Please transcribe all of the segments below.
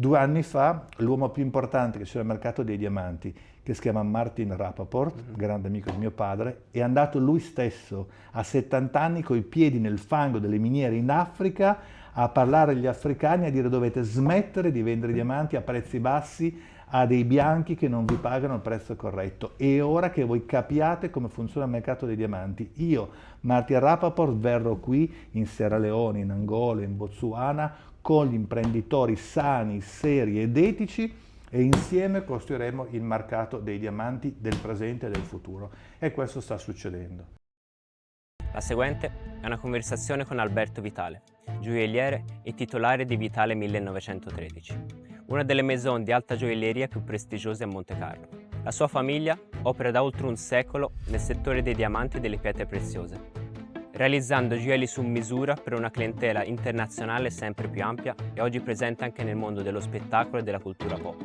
2 anni fa l'uomo più importante che c'è nel mercato dei diamanti, che si chiama Martin Rappaport, grande amico di mio padre, è andato lui stesso a 70 anni coi piedi nel fango delle miniere in Africa a parlare agli africani, a dire dovete smettere di vendere diamanti a prezzi bassi a dei bianchi che non vi pagano il prezzo corretto. È ora che voi capiate come funziona il mercato dei diamanti. Io, Martin Rappaport, verrò qui in Sierra Leone, in Angola, in Botswana, con gli imprenditori sani, seri ed etici, e insieme costruiremo il mercato dei diamanti del presente e del futuro. E questo sta succedendo. La seguente è una conversazione con Alberto Vitale, gioielliere e titolare di Vitale 1913, una delle maison di alta gioielleria più prestigiose a Montecarlo. La sua famiglia opera da oltre un secolo nel settore dei diamanti e delle pietre preziose, realizzando gioielli su misura per una clientela internazionale sempre più ampia e oggi presente anche nel mondo dello spettacolo e della cultura pop.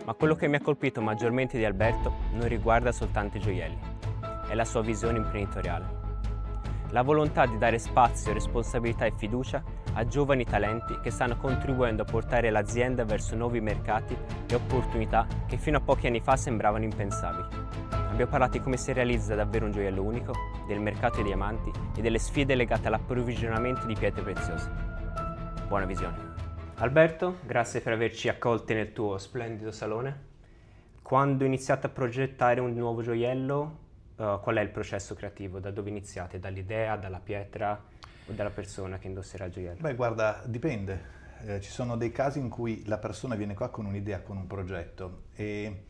Ma quello che mi ha colpito maggiormente di Alberto non riguarda soltanto i gioielli, è la sua visione imprenditoriale. La volontà di dare spazio, responsabilità e fiducia a giovani talenti che stanno contribuendo a portare l'azienda verso nuovi mercati e opportunità che fino a pochi anni fa sembravano impensabili. Abbiamo parlato di come si realizza davvero un gioiello unico, del mercato dei diamanti e delle sfide legate all'approvvigionamento di pietre preziose. Buona visione. Alberto, grazie per averci accolti nel tuo splendido salone. Quando iniziate a progettare un nuovo gioiello, qual è il processo creativo? Da dove iniziate? Dall'idea, dalla pietra o dalla persona che indosserà il gioiello? Beh, guarda, dipende. Ci sono dei casi in cui la persona viene qua con un'idea, con un progetto, e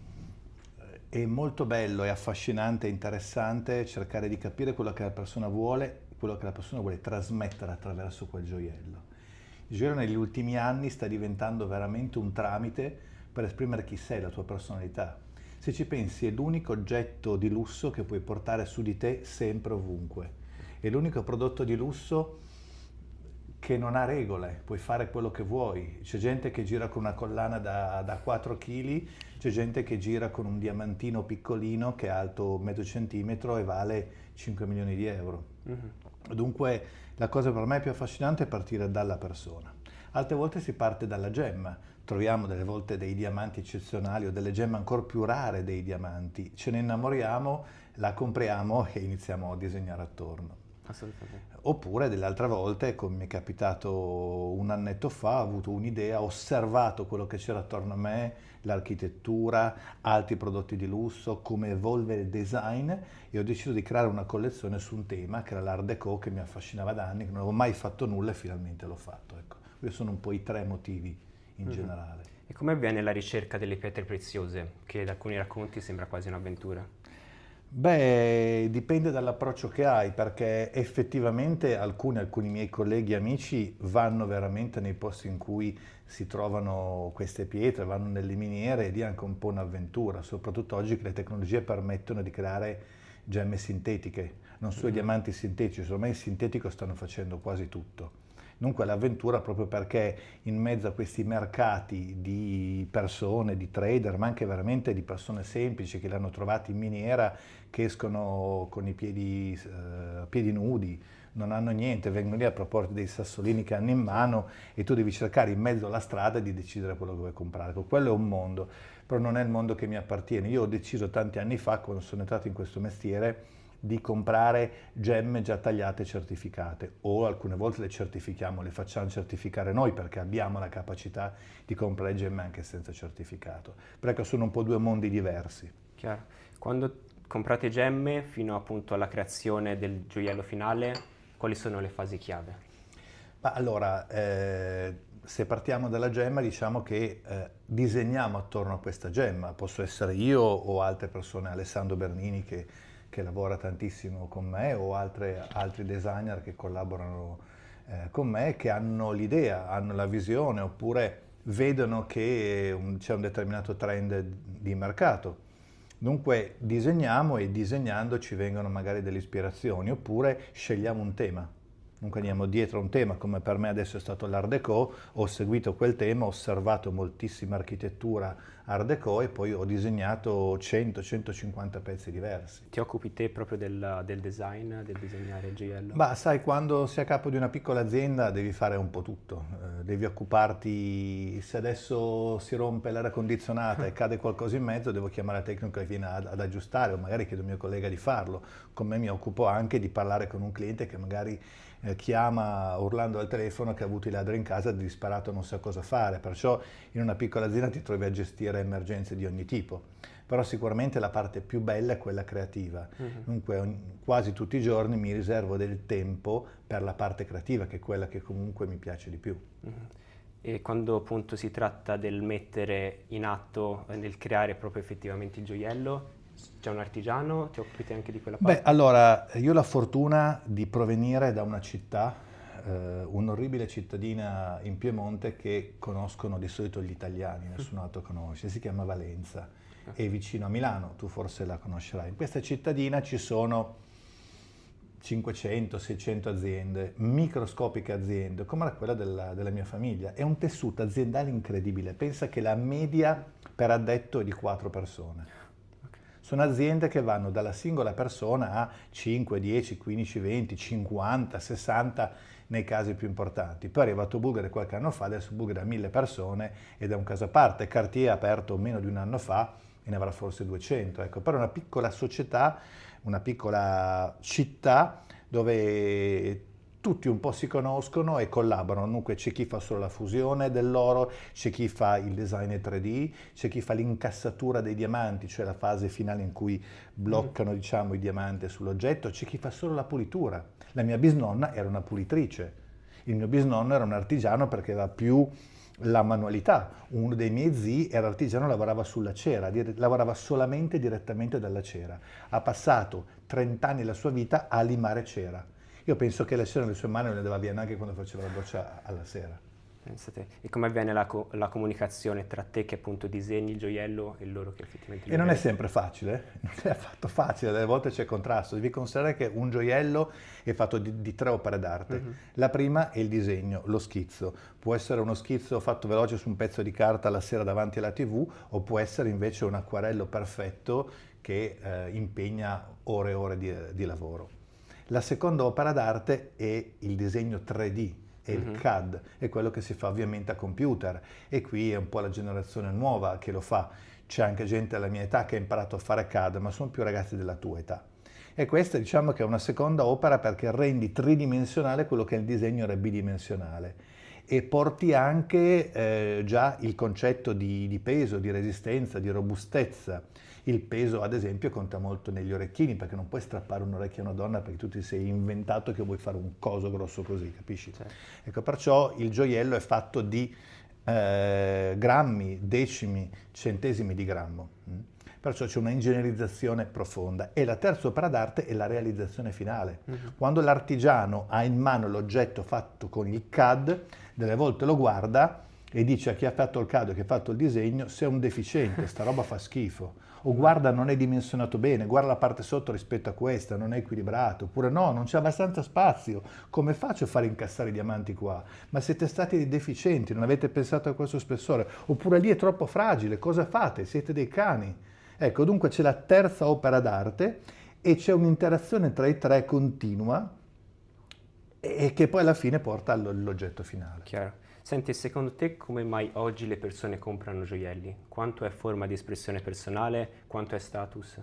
è molto bello, è affascinante, è interessante cercare di capire quello che la persona vuole, quello che la persona vuole trasmettere attraverso quel gioiello. Il gioiello negli ultimi anni sta diventando veramente un tramite per esprimere chi sei, la tua personalità. Se ci pensi, è l'unico oggetto di lusso che puoi portare su di te sempre, ovunque. È l'unico prodotto di lusso che non ha regole, puoi fare quello che vuoi. C'è gente che gira con una collana da 4 kg, c'è gente che gira con un diamantino piccolino che è alto mezzo centimetro e vale 5 milioni di euro. Dunque la cosa per me più affascinante è partire dalla persona. Altre volte si parte dalla gemma, troviamo delle volte dei diamanti eccezionali o delle gemme ancora più rare dei diamanti, ce ne innamoriamo, la compriamo e iniziamo a disegnare attorno. Assolutamente. Oppure delle altre volte, come mi è capitato un annetto fa, ho avuto un'idea, ho osservato quello che c'era attorno a me, l'architettura, altri prodotti di lusso, come evolve il design, e ho deciso di creare una collezione su un tema che era l'Art Deco, che mi affascinava da anni, che non avevo mai fatto nulla e finalmente l'ho fatto. Ecco, questi sono un po' i 3 motivi in generale. E come avviene la ricerca delle pietre preziose, che da alcuni racconti sembra quasi un'avventura? Beh, dipende dall'approccio che hai, perché effettivamente alcuni miei colleghi e amici vanno veramente nei posti in cui si trovano queste pietre, vanno nelle miniere, ed è anche un po' un'avventura, soprattutto oggi che le tecnologie permettono di creare gemme sintetiche, non solo i diamanti sintetici, ormai il sintetico stanno facendo quasi tutto. Dunque l'avventura, proprio perché in mezzo a questi mercati di persone, di trader, ma anche veramente di persone semplici che li hanno trovati in miniera, che escono con i piedi nudi, non hanno niente, vengono lì a proporti dei sassolini che hanno in mano e tu devi cercare in mezzo alla strada di decidere quello che vuoi comprare. Quello è un mondo, però non è il mondo che mi appartiene. Io ho deciso tanti anni fa, quando sono entrato in questo mestiere, di comprare gemme già tagliate e certificate, o alcune volte le certifichiamo, le facciamo certificare noi perché abbiamo la capacità di comprare gemme anche senza certificato, perché sono un po' 2 mondi diversi. Chiaro. Quando comprate gemme fino appunto alla creazione del gioiello finale, quali sono le fasi chiave? Ma allora, se partiamo dalla gemma, diciamo che disegniamo attorno a questa gemma, posso essere io o altre persone, Alessandro Bernini che lavora tantissimo con me, o altri designer che collaborano con me, che hanno l'idea, hanno la visione, oppure vedono che c'è un determinato trend di mercato. Dunque disegniamo, e disegnando ci vengono magari delle ispirazioni, oppure scegliamo un tema. Dunque andiamo dietro a un tema, come per me adesso è stato l'Art Deco, ho seguito quel tema, ho osservato moltissima architettura Art Deco e poi ho disegnato 100-150 pezzi diversi. Ti occupi te proprio del design, del disegnare il gioiello? Ma sai, quando sei a capo di una piccola azienda devi fare un po' tutto, devi occuparti, se adesso si rompe l'aria condizionata e cade qualcosa in mezzo, devo chiamare il tecnico che viene ad aggiustare o magari chiedo al mio collega di farlo. Con me mi occupo anche di parlare con un cliente che magari chiama urlando al telefono che ha avuto i ladri in casa e disperato non sa cosa fare, perciò in una piccola azienda ti trovi a gestire emergenze di ogni tipo. Però sicuramente la parte più bella è quella creativa. Dunque quasi tutti i giorni mi riservo del tempo per la parte creativa, che è quella che comunque mi piace di più. E quando appunto si tratta del mettere in atto, nel creare proprio effettivamente il gioiello, c'è un artigiano, ti occupi anche di quella parte? Beh, allora, io ho la fortuna di provenire da una città, un'orribile cittadina in Piemonte che conoscono di solito gli italiani, nessun altro conosce, si chiama Valenza, è vicino a Milano, tu forse la conoscerai. In questa cittadina ci sono 500-600 aziende, microscopiche aziende, come era quella della mia famiglia. È un tessuto aziendale incredibile, pensa che la media per addetto è di 4 persone. Sono aziende che vanno dalla singola persona a 5, 10, 15, 20, 50, 60 nei casi più importanti. Poi è arrivato Bulgari qualche anno fa, adesso Bulgari ha 1000 persone ed è un caso a parte. Cartier ha aperto meno di un anno fa e ne avrà forse 200. Ecco, però è una piccola società, una piccola città dove tutti un po' si conoscono e collaborano, dunque c'è chi fa solo la fusione dell'oro, c'è chi fa il design 3D, c'è chi fa l'incassatura dei diamanti, cioè la fase finale in cui bloccano diciamo, i diamanti sull'oggetto, c'è chi fa solo la pulitura. La mia bisnonna era una pulitrice, il mio bisnonno era un artigiano perché aveva più la manualità. Uno dei miei zii era artigiano, lavorava sulla cera, lavorava solamente direttamente dalla cera. Ha passato 30 anni della sua vita a limare cera. Io penso che la cera nelle sue mani non le dava via neanche quando faceva la doccia alla sera. Pensate. E come avviene la comunicazione tra te che appunto disegni il gioiello e loro che effettivamente lo E non è vedono? sempre facile, non è affatto facile, delle volte c'è contrasto. Devi considerare che un gioiello è fatto di 3 opere d'arte. La prima è il disegno, lo schizzo. Può essere uno schizzo fatto veloce su un pezzo di carta la sera davanti alla TV o può essere invece un acquarello perfetto che impegna ore e ore di lavoro. La seconda opera d'arte è il disegno 3D, è il CAD, è quello che si fa ovviamente a computer e qui è un po' la generazione nuova che lo fa. C'è anche gente alla mia età che ha imparato a fare CAD, ma sono più ragazzi della tua età. E questa diciamo che è una seconda opera perché rendi tridimensionale quello che il disegno era bidimensionale e porti anche già il concetto di peso, di resistenza, di robustezza. Il peso, ad esempio, conta molto negli orecchini, perché non puoi strappare un orecchio a una donna perché tu ti sei inventato che vuoi fare un coso grosso così, capisci? Certo. Ecco, perciò il gioiello è fatto di grammi, decimi, centesimi di grammo. Perciò c'è una ingegnerizzazione profonda. E la terza opera d'arte è la realizzazione finale. Quando l'artigiano ha in mano l'oggetto fatto con il CAD, delle volte lo guarda e dice a chi ha fatto il CAD, che ha fatto il disegno, sei un deficiente, sta roba fa schifo. O guarda, non è dimensionato bene, guarda la parte sotto rispetto a questa, non è equilibrato. Oppure no, non c'è abbastanza spazio. Come faccio a fare incassare i diamanti qua? Ma siete stati dei deficienti, non avete pensato a questo spessore. Oppure lì è troppo fragile, cosa fate? Siete dei cani. Ecco, dunque c'è la terza opera d'arte e c'è un'interazione tra i tre continua e che poi alla fine porta all'oggetto finale. Chiaro. Senti, secondo te come mai oggi le persone comprano gioielli? Quanto è forma di espressione personale, quanto è status?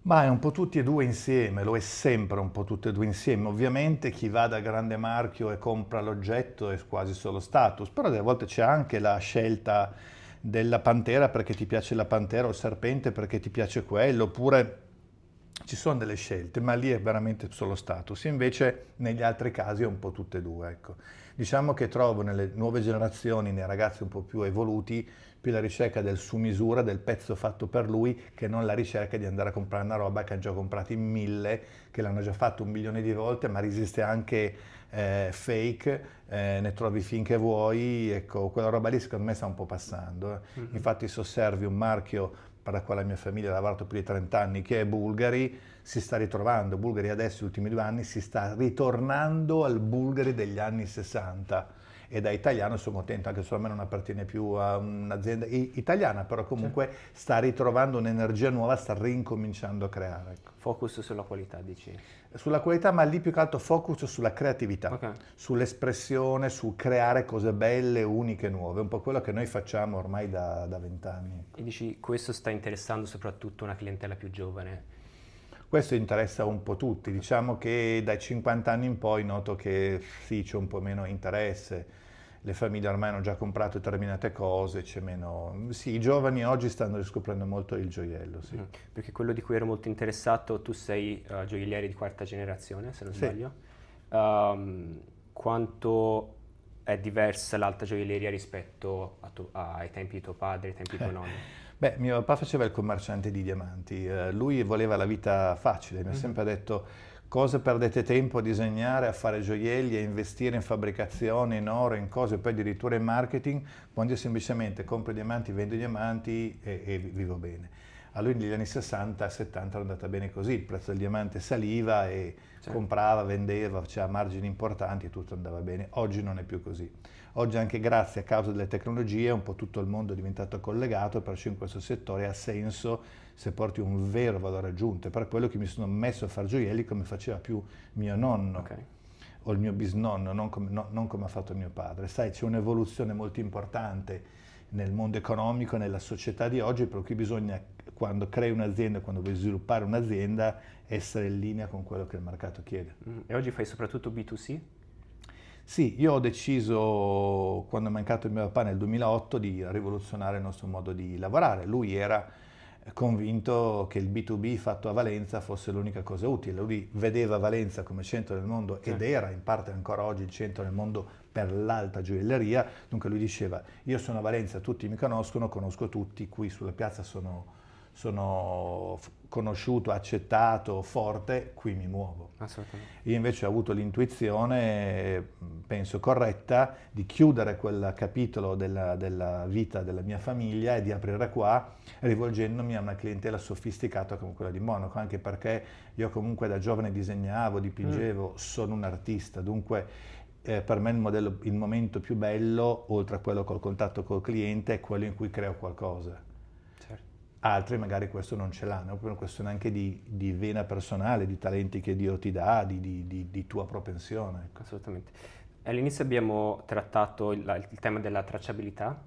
Ma è un po' tutti e due insieme, lo è sempre un po' tutti e due insieme. Ovviamente chi va da grande marchio e compra l'oggetto è quasi solo status, però delle volte c'è anche la scelta della pantera perché ti piace la pantera o il serpente perché ti piace quello, oppure ci sono delle scelte, ma lì è veramente solo status. Invece negli altri casi è un po' tutte e due, ecco. Diciamo che trovo nelle nuove generazioni, nei ragazzi un po' più evoluti, più la ricerca del su misura, del pezzo fatto per lui, che non la ricerca di andare a comprare una roba che hanno già comprato in 1000, che l'hanno già fatto 1 milione di volte, ma resiste anche fake, ne trovi finché vuoi, ecco, quella roba lì secondo me sta un po' passando. Infatti se osservi un marchio per la quale la mia famiglia ha lavorato più di 30 anni, che è Bulgari, si sta ritrovando. Bulgari adesso, gli ultimi 2 anni, si sta ritornando al Bulgari degli anni 60. E da italiano sono contento, anche se a me non appartiene più a un'azienda italiana, però comunque sta ritrovando un'energia nuova, sta rincominciando a creare. Ecco. Focus sulla qualità, dici? Sulla qualità, ma lì più che altro focus sulla creatività, Ok. sull'espressione, su creare cose belle, uniche, nuove, un po' quello che noi facciamo ormai da 20 anni. E dici, questo sta interessando soprattutto una clientela più giovane? Questo interessa un po' tutti, diciamo che dai 50 anni in poi noto che sì, c'è un po' meno interesse, le famiglie ormai hanno già comprato determinate cose, c'è meno... Sì, i giovani oggi stanno riscoprendo molto il gioiello, sì. Perché quello di cui ero molto interessato, tu sei gioielliere di quarta generazione, se non Sì. sbaglio. Quanto è diversa l'alta gioielleria rispetto ai tempi di tuo padre, ai tempi di tuo nonno? Beh, mio papà faceva il commerciante di diamanti, lui voleva la vita facile, mi ha sempre detto cosa perdete tempo a disegnare, a fare gioielli, a investire in fabbricazione, in oro, in cose, poi addirittura in marketing, quando io semplicemente compro i diamanti, vendo i diamanti e vivo bene. A lui negli anni 60-70 era andata bene così, il prezzo del diamante saliva e comprava, vendeva, faceva margini importanti e tutto andava bene. Oggi non è più così. Oggi anche grazie a causa delle tecnologie un po' tutto il mondo è diventato collegato, perciò in questo settore ha senso se porti un vero valore aggiunto. È per quello che mi sono messo a fare gioielli come faceva più mio nonno o il mio bisnonno, non come ha fatto mio padre. Sai, c'è un'evoluzione molto importante nel mondo economico, nella società di oggi, per cui bisogna, quando crei un'azienda, quando vuoi sviluppare un'azienda, essere in linea con quello che il mercato chiede. E oggi fai soprattutto B2C? Sì, io ho deciso, quando è mancato il mio papà nel 2008, di rivoluzionare il nostro modo di lavorare. Lui era convinto che il B2B fatto a Valenza fosse l'unica cosa utile. Lui vedeva Valenza come centro del mondo ed era in parte ancora oggi il centro del mondo per l'alta gioielleria. Dunque lui diceva, io sono a Valenza, tutti mi conoscono, conosco tutti, qui sulla piazza sono conosciuto, accettato, forte, qui mi muovo. Assolutamente. Io invece ho avuto l'intuizione, penso corretta, di chiudere quel capitolo della vita della mia famiglia e di aprire qua, rivolgendomi a una clientela sofisticata come quella di Monaco, anche perché io comunque da giovane disegnavo, dipingevo, sono un artista, dunque per me il momento più bello, oltre a quello col contatto col cliente, è quello in cui creo qualcosa. Altri magari questo non ce l'hanno, è una questione anche di vena personale, di talenti che Dio ti dà, di tua propensione. Ecco. Assolutamente. All'inizio abbiamo trattato il tema della tracciabilità,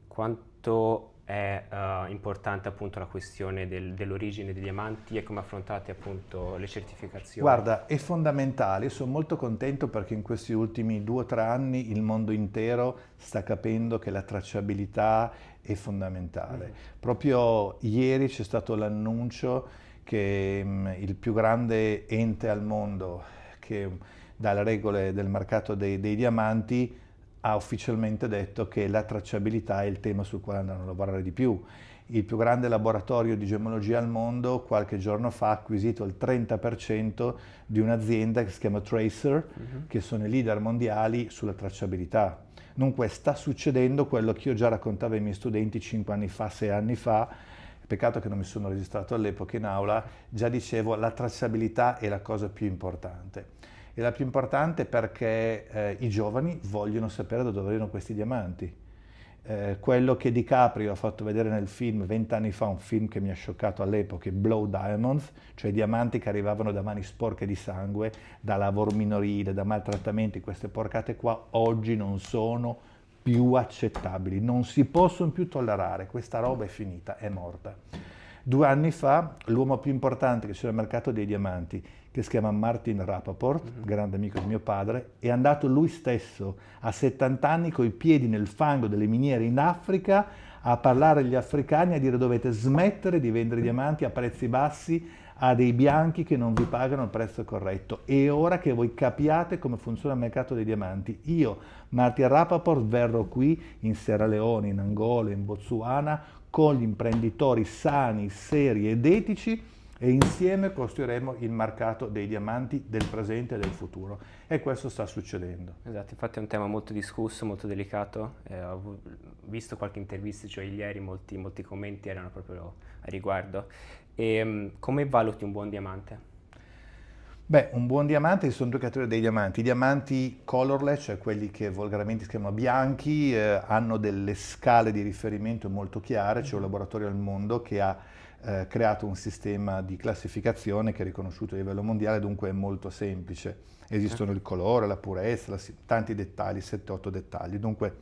quanto è importante appunto la questione dell'origine dei diamanti e come affrontate appunto le certificazioni. Guarda, è fondamentale, sono molto contento perché in questi ultimi 2 o 3 anni il mondo intero sta capendo che la tracciabilità è fondamentale. Proprio ieri c'è stato l'annuncio che il più grande ente al mondo che dà le regole del mercato dei diamanti ha ufficialmente detto che la tracciabilità è il tema sul quale andranno a lavorare di più. Il più grande laboratorio di gemologia al mondo qualche giorno fa ha acquisito il 30% di un'azienda che si chiama Tracer, che sono i leader mondiali sulla tracciabilità. Dunque sta succedendo quello che io già raccontavo ai miei studenti 5 anni fa, 6 anni fa, peccato che non mi sono registrato all'epoca in aula, già dicevo la tracciabilità è la cosa più importante. È la più importante perché i giovani vogliono sapere da dove arrivano questi diamanti. Quello che DiCaprio ha fatto vedere nel film 20 anni fa, un film che mi ha scioccato all'epoca, Blood Diamonds, cioè diamanti che arrivavano da mani sporche di sangue, da lavoro minorile, da maltrattamenti, queste porcate qua oggi non sono più accettabili, non si possono più tollerare, questa roba è finita, è morta. 2 anni fa l'uomo più importante che c'è nel mercato dei diamanti, che si chiama Martin Rapaport, grande amico di mio padre, è andato lui stesso a 70 anni coi piedi nel fango delle miniere in Africa a parlare agli africani, a dire dovete smettere di vendere diamanti a prezzi bassi a dei bianchi che non vi pagano il prezzo corretto. È ora che voi capiate come funziona il mercato dei diamanti. Io, Martin Rapaport, verrò qui in Sierra Leone, in Angola, in Botswana, con gli imprenditori sani, seri ed etici e insieme costruiremo il mercato dei diamanti del presente e del futuro, e questo sta succedendo. Esatto, infatti è un tema molto discusso, molto delicato. Ho visto qualche intervista, cioè ieri molti commenti erano proprio a riguardo. Come valuti un buon diamante? Beh, un buon diamante, ci sono due categorie dei diamanti. I diamanti colorless, cioè quelli che volgarmente si chiamano bianchi, hanno delle scale di riferimento molto chiare. C'è un laboratorio al mondo che ha creato un sistema di classificazione che è riconosciuto a livello mondiale, dunque è molto semplice. Esistono il colore, la purezza, tanti dettagli, 7-8 dettagli. Dunque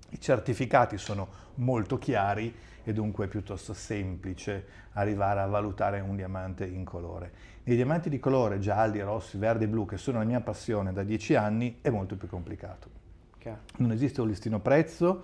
i certificati sono molto chiari e dunque è piuttosto semplice arrivare a valutare un diamante in colore. Nei diamanti di colore gialli, rossi, verdi e blu, che sono la mia passione da 10 anni, è molto più complicato. Chiaro. Non esiste un listino prezzo,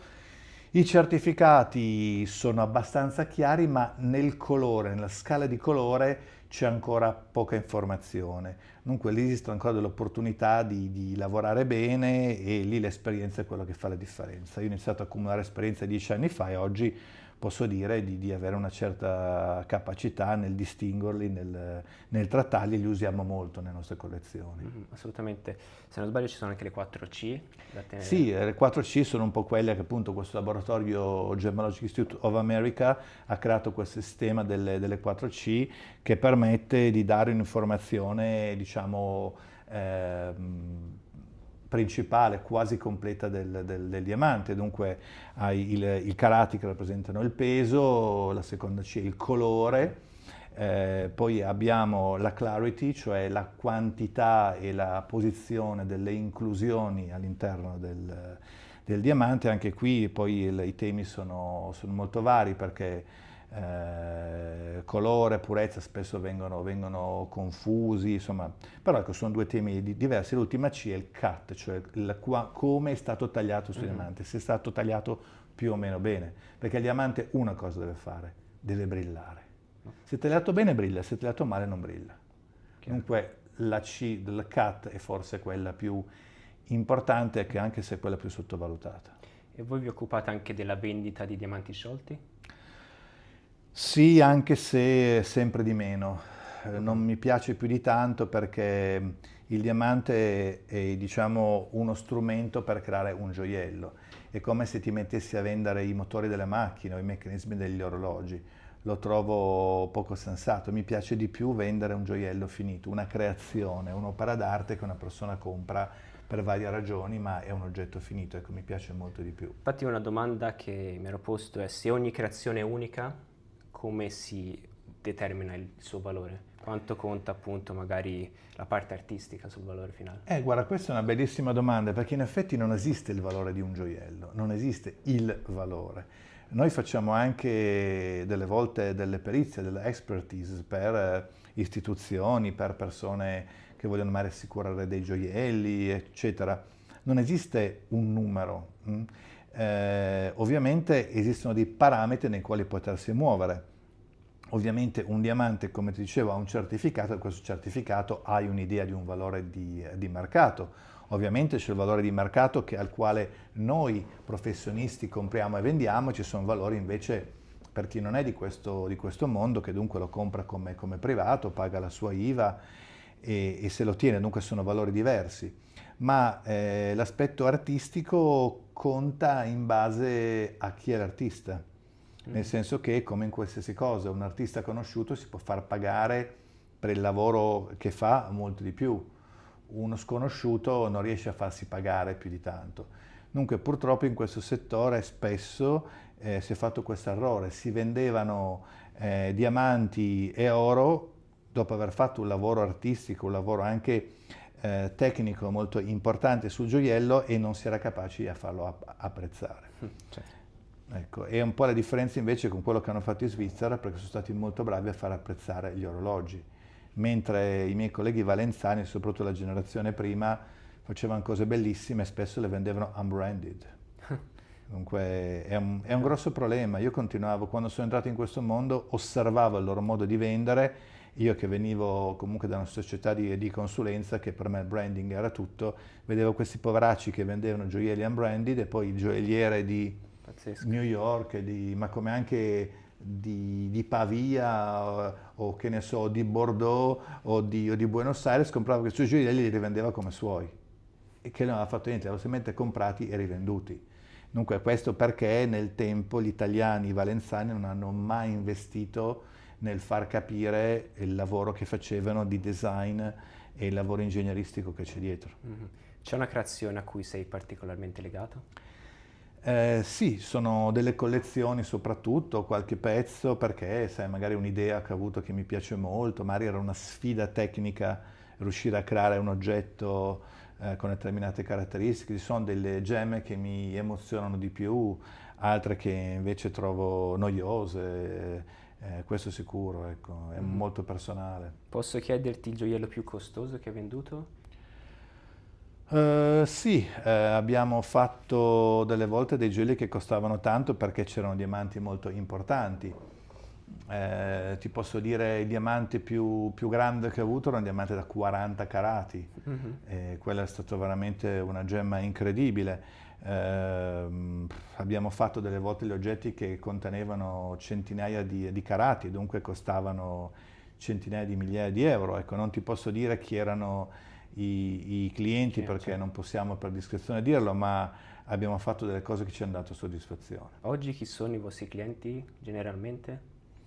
i certificati sono abbastanza chiari, ma nel colore, nella scala di colore c'è ancora poca informazione. Dunque lì esistono ancora delle opportunità di lavorare bene, e lì l'esperienza è quello che fa la differenza. Io ho iniziato a accumulare esperienza 10 anni fa e oggi posso dire di avere una certa capacità nel distinguerli, nel trattarli, e li usiamo molto nelle nostre collezioni. Assolutamente. Se non sbaglio ci sono anche le 4C da tenere. Sì, le 4C sono un po' quelle che appunto questo laboratorio Gemologic Institute of America ha creato questo sistema delle 4C che permette di dare un'informazione, diciamo, principale, quasi completa del diamante. Dunque hai i carati che rappresentano il peso, la seconda C è il colore, poi abbiamo la clarity, cioè la quantità e la posizione delle inclusioni all'interno del diamante. Anche qui poi i temi sono molto vari, perché colore e purezza spesso vengono confusi, insomma, però ecco, sono due temi diversi. L'ultima C è il cut, cioè come è stato tagliato sul diamante, se è stato tagliato più o meno bene, perché il diamante una cosa deve fare, deve brillare. Se è tagliato bene brilla, se è tagliato male non brilla. Dunque la C del cut è forse quella più importante, che anche se è quella più sottovalutata. E voi vi occupate anche della vendita di diamanti sciolti? Sì, anche se sempre di meno. Non mi piace più di tanto, perché il diamante è, diciamo, uno strumento per creare un gioiello. È come se ti mettessi a vendere i motori delle macchine o i meccanismi degli orologi. Lo trovo poco sensato. Mi piace di più vendere un gioiello finito, una creazione, un'opera d'arte che una persona compra per varie ragioni, ma è un oggetto finito. Ecco, mi piace molto di più. Infatti una domanda che mi ero posto è: se ogni creazione è unica, come si determina il suo valore? Quanto conta appunto magari la parte artistica sul valore finale? Guarda, questa è una bellissima domanda, perché in effetti non esiste il valore di un gioiello, non esiste il valore. Noi facciamo anche delle volte delle perizie, delle expertise per istituzioni, per persone che vogliono magari assicurare dei gioielli, eccetera. Non esiste un numero. Ovviamente esistono dei parametri nei quali potersi muovere. Ovviamente un diamante, come ti dicevo, ha un certificato, e questo certificato hai un'idea di un valore di mercato. Ovviamente c'è il valore di mercato al quale noi professionisti compriamo e vendiamo, ci sono valori invece per chi non è di questo mondo, che dunque lo compra come privato, paga la sua IVA e se lo tiene, dunque sono valori diversi. Ma l'aspetto artistico conta in base a chi è l'artista. Nel senso che, come in qualsiasi cosa, un artista conosciuto si può far pagare per il lavoro che fa molto di più. Uno sconosciuto non riesce a farsi pagare più di tanto. Dunque, purtroppo in questo settore spesso si è fatto questo errore. Si vendevano diamanti e oro dopo aver fatto un lavoro artistico, un lavoro anche tecnico molto importante sul gioiello, e non si era capaci a farlo apprezzare. Certo. Ecco, è un po' la differenza invece con quello che hanno fatto in Svizzera, perché sono stati molto bravi a far apprezzare gli orologi, mentre i miei colleghi valenzani, soprattutto la generazione prima, facevano cose bellissime e spesso le vendevano unbranded. Dunque è un grosso problema. Io continuavo, quando sono entrato in questo mondo, osservavo il loro modo di vendere. Io che venivo comunque da una società di consulenza, che per me il branding era tutto, vedevo questi poveracci che vendevano gioielli unbranded, e poi il gioielliere di Pazzesco. New York, ma come anche di Pavia o che ne so, di Bordeaux o di Buenos Aires, comprava questi gioielli e li rivendeva come suoi e che non aveva fatto niente, li aveva semplicemente comprati e rivenduti. Dunque questo perché nel tempo gli italiani, i valenzani non hanno mai investito nel far capire il lavoro che facevano di design e il lavoro ingegneristico che c'è dietro. Mhm. C'è una creazione a cui sei particolarmente legato? Sì, sono delle collezioni soprattutto, qualche pezzo, perché sai, magari un'idea che ho avuto che mi piace molto, magari era una sfida tecnica riuscire a creare un oggetto con determinate caratteristiche, ci sono delle gemme che mi emozionano di più, altre che invece trovo noiose, questo sicuro, ecco, è Mhm. molto personale. Posso chiederti il gioiello più costoso che hai venduto? Sì, abbiamo fatto delle volte dei gioielli che costavano tanto perché c'erano diamanti molto importanti. Ti posso dire il diamante più grande che ho avuto era un diamante da 40 carati, Mhm. quella è stata veramente una gemma incredibile. Abbiamo fatto delle volte gli oggetti che contenevano centinaia di carati, dunque costavano centinaia di migliaia di euro. Ecco, non ti posso dire chi erano i clienti Sì, perché certo. non possiamo per discrezione dirlo, ma abbiamo fatto delle cose che ci hanno dato soddisfazione. Oggi chi sono i vostri clienti generalmente?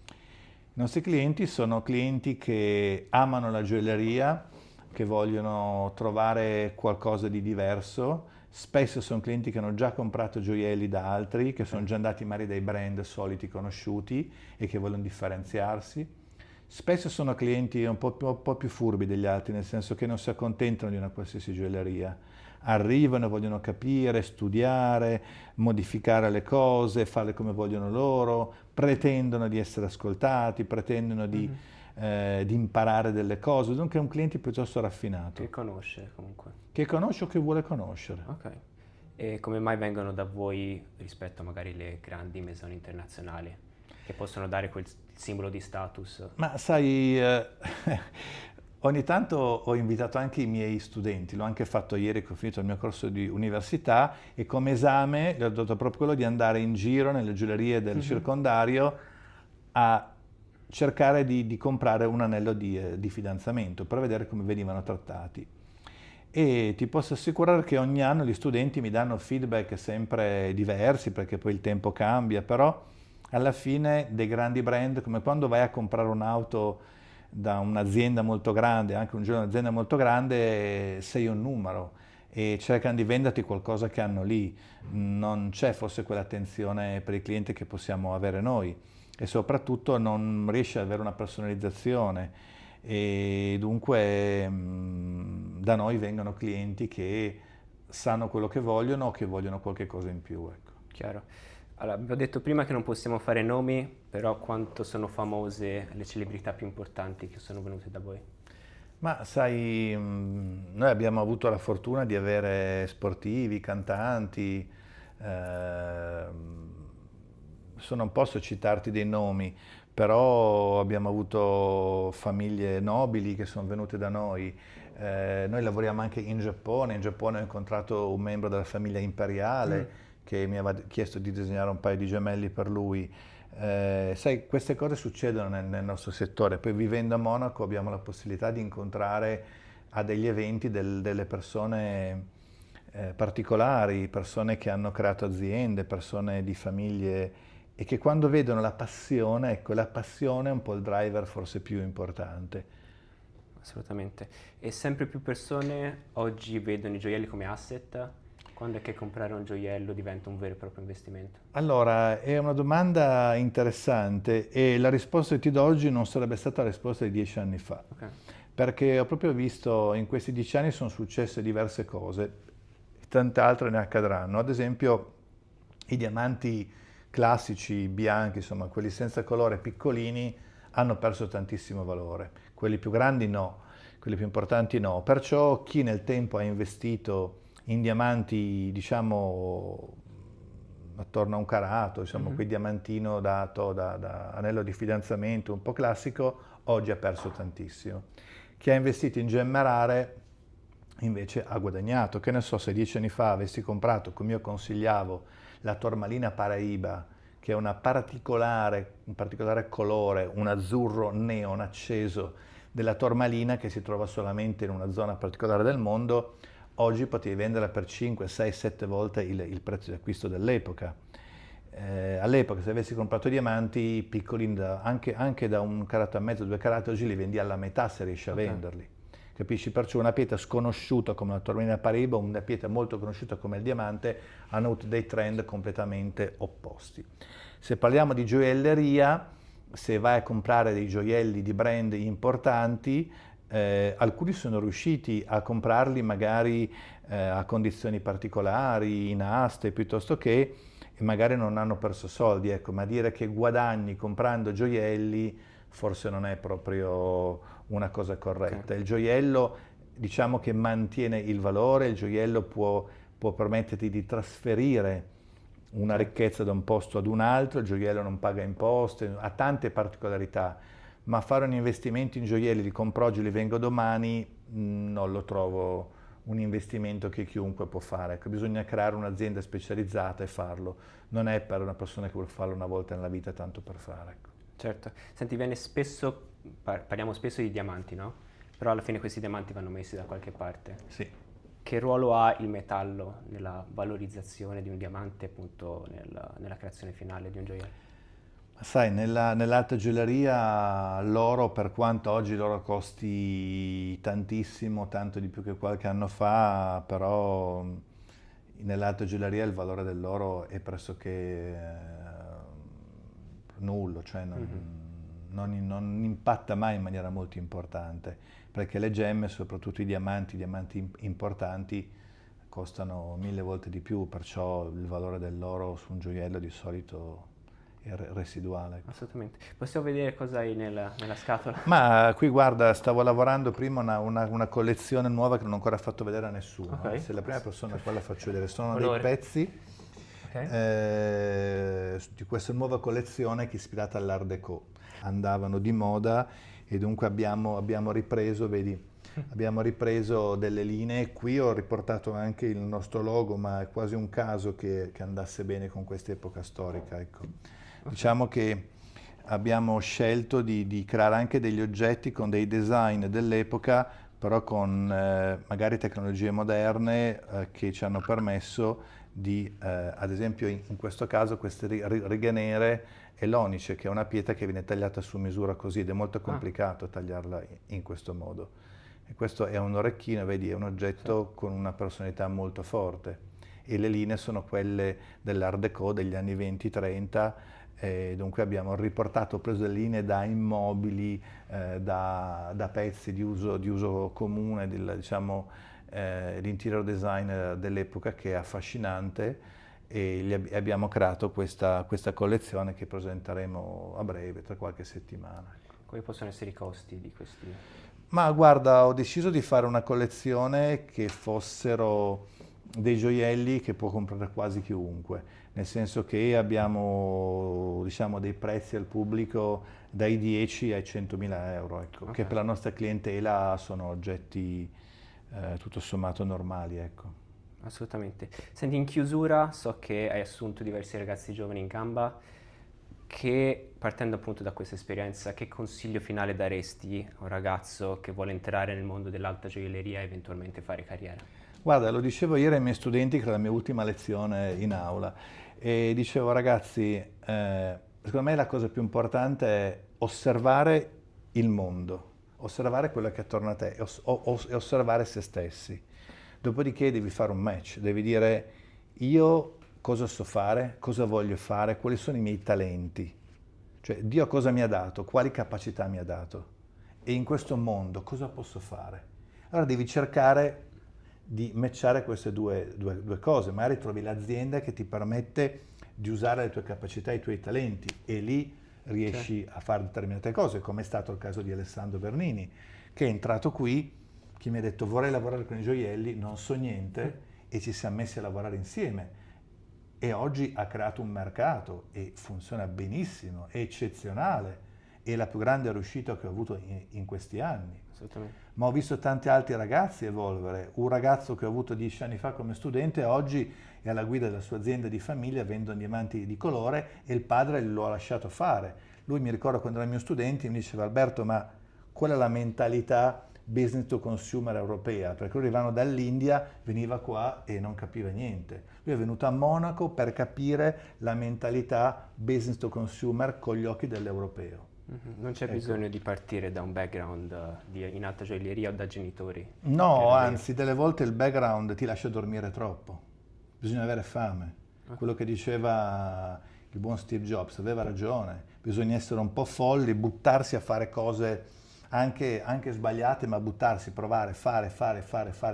I nostri clienti sono clienti che amano la gioielleria, che vogliono trovare qualcosa di diverso. Spesso sono clienti che hanno già comprato gioielli da altri, che sono Ok. già andati magari dai brand soliti conosciuti e che vogliono differenziarsi. Spesso sono clienti un po' più furbi degli altri, nel senso che non si accontentano di una qualsiasi gioielleria. Arrivano, vogliono capire, studiare, modificare le cose, farle come vogliono loro, pretendono di essere ascoltati, pretendono Mhm. di imparare delle cose. Dunque è un cliente piuttosto Che raffinato, conosce comunque. che conosce o che vuole conoscere. Ok. E come mai vengono da voi rispetto a magari le grandi maison internazionali che possono dare quel simbolo di status? Ma sai, ogni tanto ho invitato anche i miei studenti, l'ho anche fatto ieri che ho finito il mio corso di università e come esame gli ho dato proprio quello di andare in giro nelle gioiellerie del Mhm. circondario a cercare di comprare un anello di fidanzamento per vedere come venivano trattati. E ti posso assicurare che ogni anno gli studenti mi danno feedback sempre diversi perché poi il tempo cambia, però alla fine dei grandi brand, come quando vai a comprare un'auto da un'azienda molto grande, anche un giorno un'azienda molto grande, sei un numero e cercano di venderti qualcosa che hanno lì. Non c'è forse quell'attenzione per il cliente che possiamo avere noi e soprattutto non riesce ad avere una personalizzazione e dunque da noi vengono clienti che sanno quello che vogliono o che vogliono qualche cosa in più, ecco. Chiaro. Allora, abbiamo detto prima che non possiamo fare nomi, però quanto sono famose le celebrità più importanti che sono venute da voi? Ma sai, noi abbiamo avuto la fortuna di avere sportivi, cantanti, adesso non posso citarti dei nomi, però abbiamo avuto famiglie nobili che sono venute da noi. Noi lavoriamo anche in Giappone ho incontrato un membro della famiglia Mm. imperiale che mi aveva chiesto di disegnare un paio di gemelli per lui. Sai, queste cose succedono nel nostro settore, poi vivendo a Monaco abbiamo la possibilità di incontrare a degli eventi delle persone particolari, persone che hanno creato aziende, persone di famiglie e che quando vedono la passione, ecco, la passione è un po' il driver forse più importante. Assolutamente. E sempre più persone oggi vedono i gioielli come asset. Quando è che comprare un gioiello diventa un vero e proprio investimento? Allora, è una domanda interessante e la risposta che ti do oggi non sarebbe stata la risposta di 10 anni fa, Ok. perché ho proprio visto in questi 10 anni sono successe diverse cose, tante altre ne accadranno. Ad esempio, i diamanti classici, bianchi, insomma, quelli senza colore, piccolini, hanno perso tantissimo valore. Quelli più grandi no, quelli più importanti no. Perciò chi nel tempo ha investito in diamanti, diciamo, attorno a un carato, diciamo, Mhm. quel diamantino dato da anello di fidanzamento un po' classico, oggi ha perso tantissimo. Chi ha investito in gemme rare invece ha guadagnato. Che ne so, se 10 anni fa avessi comprato, come io consigliavo, la Tormalina Paraiba, che è un particolare colore, un azzurro neon acceso della tormalina che si trova solamente in una zona particolare del mondo, oggi potevi venderla per 5, 6, 7 volte il prezzo di acquisto dell'epoca. All'epoca se avessi comprato diamanti piccoli, anche da 1,5 carat, 2 carat, oggi li vendi alla metà se riesci a venderli. Capisci? Perciò una pietra sconosciuta come la tormalina Paraiba, una pietra molto conosciuta come il diamante, hanno avuto dei trend completamente opposti. Se parliamo di gioielleria, se vai a comprare dei gioielli di brand importanti, alcuni sono riusciti a comprarli magari a condizioni particolari, in aste, piuttosto che, e magari non hanno perso soldi, ecco, ma dire che guadagni comprando gioielli forse non è proprio una cosa corretta. Il gioiello, diciamo che mantiene il valore, il gioiello può permetterti di trasferire una ricchezza da un posto ad un altro, il gioiello non paga imposte, ha tante particolarità, ma fare un investimento in gioielli, li compro oggi, li vengo domani, non lo trovo un investimento che chiunque può fare. Ecco, bisogna creare un'azienda specializzata e farlo, non è per una persona che vuole farlo una volta nella vita tanto per fare. Ecco. Certo. Senti, parliamo spesso di diamanti, no? Però alla fine questi diamanti vanno messi da qualche parte. Sì. Che ruolo ha il metallo nella valorizzazione di un diamante, appunto, nella creazione finale di un gioiello? Sai, nell'alta gioielleria l'oro, per quanto oggi l'oro costi tantissimo, tanto di più che qualche anno fa, però nell'alta gioielleria il valore dell'oro è pressoché nullo, cioè non impatta mai in maniera molto importante, perché le gemme, soprattutto i diamanti importanti, costano 1000 volte di più, perciò il valore dell'oro su un gioiello di solito è residuale. Assolutamente. Possiamo vedere cosa hai nella scatola? Ma qui guarda, stavo lavorando prima una collezione nuova che non ho ancora fatto vedere a nessuno. Okay. Sei la prima persona a quale la faccio vedere. Sono Onore. dei pezzi di questa nuova collezione che è ispirata all'Art Deco. Andavano di moda e dunque abbiamo ripreso, vedi, abbiamo ripreso delle linee. Qui ho riportato anche il nostro logo, ma è quasi un caso che andasse bene con quest'epoca storica, ecco. Diciamo che abbiamo scelto di creare anche degli oggetti con dei design dell'epoca, però con magari tecnologie moderne che ci hanno permesso di, ad esempio in questo caso, queste righe nere è l'onice, che è una pietra che viene tagliata su misura così, ed è molto complicato tagliarla in questo modo. E questo è un orecchino, vedi, è un oggetto con una personalità molto forte. E le linee sono quelle dell'Art Deco degli anni 20-30, dunque abbiamo riportato, ho preso delle linee da immobili, da pezzi di uso comune, diciamo, l'interior design dell'epoca, che è affascinante, e abbiamo creato questa collezione che presenteremo a breve, tra qualche settimana. Quali possono essere i costi di questi? Ma guarda, ho deciso di fare una collezione che fossero dei gioielli che può comprare quasi chiunque, nel senso che abbiamo, diciamo, dei prezzi al pubblico dai 10 ai 100.000 euro, ecco, che per la nostra clientela sono oggetti tutto sommato normali, ecco. Assolutamente. Senti, in chiusura, so che hai assunto diversi ragazzi giovani in gamba, che partendo appunto da questa esperienza, che consiglio finale daresti a un ragazzo che vuole entrare nel mondo dell'alta gioielleria e eventualmente fare carriera? Guarda, lo dicevo ieri ai miei studenti, che era la mia ultima lezione in aula, e dicevo, ragazzi, secondo me la cosa più importante è osservare il mondo, osservare quello che è attorno a te e osservare se stessi. Dopodiché devi fare un match, devi dire io cosa so fare, cosa voglio fare, quali sono i miei talenti, cioè Dio cosa mi ha dato, quali capacità mi ha dato e in questo mondo cosa posso fare. Allora devi cercare di matchare queste due cose, magari trovi l'azienda che ti permette di usare le tue capacità e i tuoi talenti e lì riesci a fare determinate cose, come è stato il caso di Alessandro Bernini, che è entrato qui, che mi ha detto vorrei lavorare con i gioielli, non so niente, e ci siamo messi a lavorare insieme. E oggi ha creato un mercato e funziona benissimo, è eccezionale. è la più grande riuscita che ho avuto in questi anni. Assolutamente. Ma ho visto tanti altri ragazzi evolvere. Un ragazzo che ho avuto 10 anni fa come studente oggi è alla guida della sua azienda di famiglia, vendono diamanti di colore e il padre lo ha lasciato fare. Lui, mi ricordo quando era mio studente, mi diceva: Alberto, ma qual è la mentalità business to consumer europea? Perché lui arrivano dall'India, veniva qua e non capiva niente. Lui è venuto a Monaco per capire la mentalità business to consumer con gli occhi dell'europeo. Non c'è bisogno di partire da un background in alta gioielleria o da genitori. No, anzi, delle volte il background ti lascia dormire troppo. Bisogna avere fame. Quello che diceva il buon Steve Jobs aveva ragione. Bisogna essere un po' folli, buttarsi a fare cose anche sbagliate, ma buttarsi, provare, fare.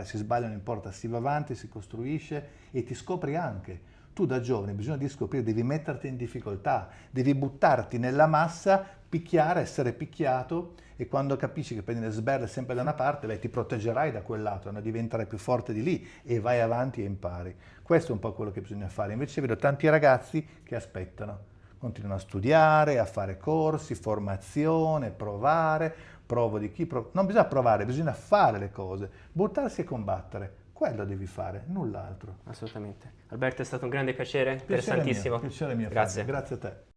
Si sbaglia, non importa, si va avanti, si costruisce e ti scopri anche. Tu da giovane bisogna di scoprire, devi metterti in difficoltà, devi buttarti nella massa, picchiare, essere picchiato, e quando capisci che prendi le sberle sempre da una parte, beh, ti proteggerai da quel lato, no? Diventerai più forte di lì e vai avanti e impari. Questo è un po' quello che bisogna fare. Invece vedo tanti ragazzi che aspettano, continuano a studiare, a fare corsi, formazione, provare, provo di chi, non bisogna provare, bisogna fare le cose, buttarsi e combattere. Quello devi fare, null'altro. Assolutamente. Alberto, è stato un grande piacere, interessantissimo. Piacere mio. Grazie. Grazie a te.